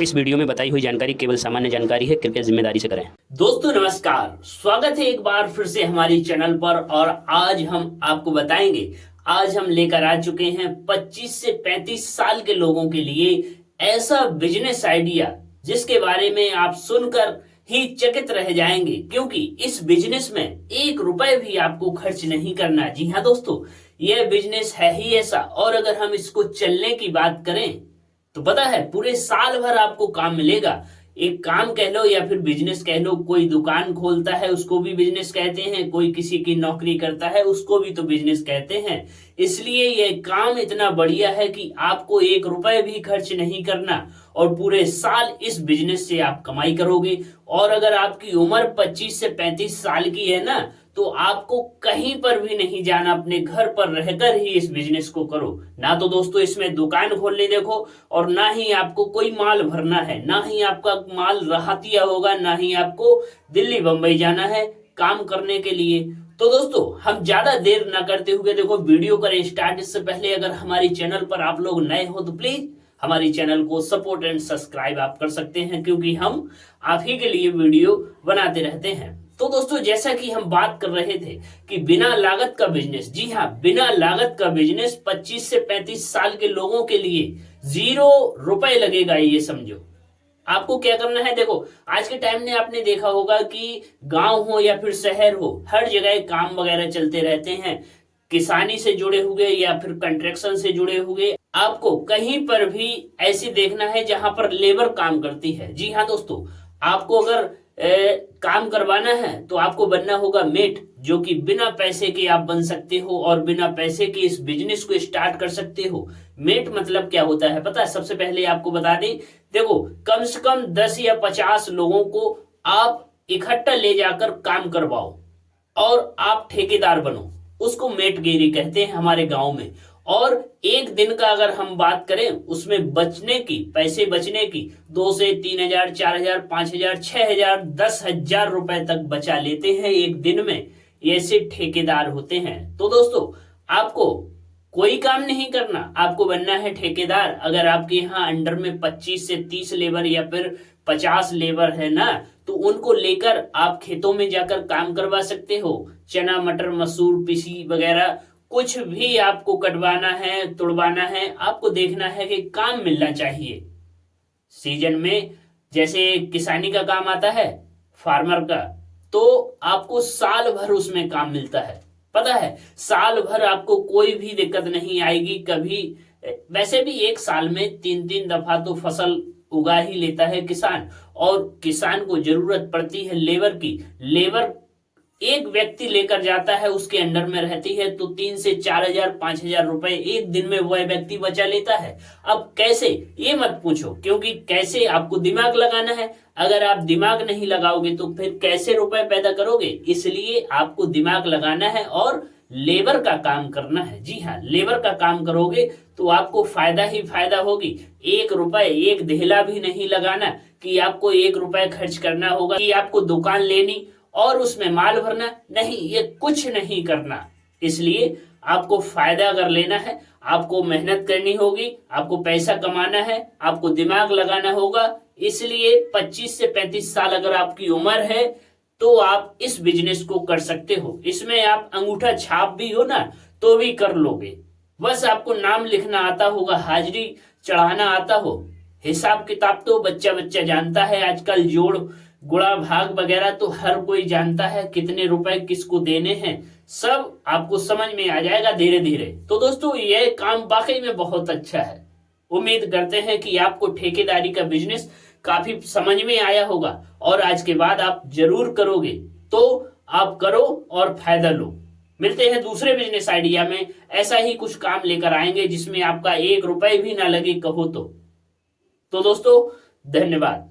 इस वीडियो में बताई हुई जानकारी केवल सामान्य जानकारी है, कृपया जिम्मेदारी से करें। दोस्तों नमस्कार, स्वागत है एक बार फिर से हमारी चैनल पर। और आज हम आपको बताएंगे, आज हम लेकर आ चुके हैं 25 से 35 साल के लोगों के लिए ऐसा बिजनेस आइडिया जिसके बारे में आप सुनकर ही चकित रह जाएंगे, क्योंकि इस बिजनेस में 1 रुपए भी आपको खर्च नहीं करना। जी हाँ दोस्तों, यह बिजनेस है ही ऐसा। और अगर हम इसको चलने की बात करें तो पता है पूरे साल भर आपको काम मिलेगा। एक काम कह लो या फिर बिजनेस कह लो, कोई दुकान खोलता है उसको भी बिजनेस कहते हैं, कोई किसी की नौकरी करता है उसको भी तो बिजनेस कहते हैं। इसलिए यह काम इतना बढ़िया है कि आपको 1 रुपए भी खर्च नहीं करना और पूरे साल इस बिजनेस से आप कमाई करोगे। और अगर आपकी उम्र 25 से 35 साल की है ना, तो आपको कहीं पर भी नहीं जाना, अपने घर पर रहकर ही इस बिजनेस को करो। ना तो दोस्तों इसमें दुकान खोलने देखो, और ना ही आपको कोई माल भरना है, ना ही आपका माल राहतिया होगा, ना ही आपको दिल्ली बंबई जाना है काम करने के लिए। तो दोस्तों हम ज्यादा देर ना करते हुए देखो वीडियो करें स्टार्ट। इससे पहले अगर हमारी चैनल पर आप लोग नए हो तो प्लीज हमारी चैनल को सपोर्ट एंड सब्सक्राइब आप कर सकते हैं, क्योंकि हम आप ही के लिए वीडियो बनाते रहते हैं। तो दोस्तों जैसा कि हम बात कर रहे थे कि बिना लागत का बिजनेस, जी हाँ बिना लागत का बिजनेस 25 से 35 साल के लोगों के लिए 0 रुपए लगेगा। ये समझो आपको क्या करना है। देखो आज के टाइम में आपने देखा होगा कि गांव हो या फिर शहर हो, हर जगह काम वगैरह चलते रहते हैं। किसानी से जुड़े हुए या फिर कंस्ट्रक्शन से जुड़े हुए, आपको कहीं पर भी ऐसे देखना है जहां पर लेबर काम करती है। जी हाँ दोस्तों, आपको अगर काम करवाना है तो आपको बनना होगा मेट, जो कि बिना पैसे के आप बन सकते हो और बिना पैसे के इस बिजनेस को स्टार्ट कर सकते हो। मेट मतलब क्या होता है पता है? सबसे पहले आपको बता दें, देखो कम से कम 10 या 50 लोगों को आप इकट्ठा ले जाकर काम करवाओ और आप ठेकेदार बनो, उसको मेटगिरी कहते हैं हमारे गांव में। और एक दिन का अगर हम बात करें उसमें बचने की, पैसे बचने की 2 से 3,000, 4,000, 5,000, 6,000, 10,000 रुपए तक बचा लेते हैं एक दिन में। ऐसे ठेकेदार होते हैं। तो दोस्तों आपको कोई काम नहीं करना, आपको बनना है ठेकेदार। अगर आपके यहाँ अंडर में 25 से 30 लेबर या फिर 50 लेबर है ना, तो उनको लेकर आप खेतों में जाकर काम करवा सकते हो। चना मटर मसूर पिसी वगैरह कुछ भी आपको कटवाना है, तुड़वाना है, आपको देखना है कि काम मिलना चाहिए। सीजन में जैसे किसानी का काम आता है फार्मर का, तो आपको साल भर उसमें काम मिलता है। पता है साल भर आपको कोई भी दिक्कत नहीं आएगी कभी। वैसे भी एक साल में 3-3 दफा तो फसल उगा ही लेता है किसान, और किसान को जरूरत पड़ती है लेबर की। लेबर एक व्यक्ति लेकर जाता है, उसके अंडर में रहती है, तो 3 से 4,000, 5,000 रुपए एक दिन में वह व्यक्ति बचा लेता है। अब कैसे ये मत पूछो, क्योंकि कैसे आपको दिमाग लगाना है। अगर आप दिमाग नहीं लगाओगे तो फिर कैसे रुपए पैदा करोगे? इसलिए आपको दिमाग लगाना है और लेबर का काम करना है। जी हाँ, लेबर का काम करोगे तो आपको फायदा ही फायदा होगी। 1 रुपए, एक धेला भी नहीं लगाना कि आपको 1 रुपए खर्च करना होगा, कि आपको दुकान लेनी और उसमें माल भरना, नहीं, ये कुछ नहीं करना। इसलिए आपको फायदा अगर लेना है, आपको मेहनत करनी होगी, आपको पैसा कमाना है, आपको दिमाग लगाना होगा। इसलिए 25 से 35 साल अगर आपकी उम्र है तो आप इस बिजनेस को कर सकते हो। इसमें आप अंगूठा छाप भी हो ना तो भी कर लोगे। बस आपको नाम लिखना आता होगा, हाजिरी चढ़ाना आता हो। हिसाब किताब तो बच्चा बच्चा जानता है आजकल, जोड़ गुणा भाग वगैरह तो हर कोई जानता है, कितने रुपए किसको देने हैं सब आपको समझ में आ जाएगा धीरे धीरे। तो दोस्तों यह काम वाकई में बहुत अच्छा है। उम्मीद करते हैं कि आपको ठेकेदारी का बिजनेस काफी समझ में आया होगा और आज के बाद आप जरूर करोगे। तो आप करो और फायदा लो। मिलते हैं दूसरे बिजनेस आइडिया में, ऐसा ही कुछ काम लेकर आएंगे जिसमें आपका 1 रुपए भी ना लगे कहो तो दोस्तों धन्यवाद।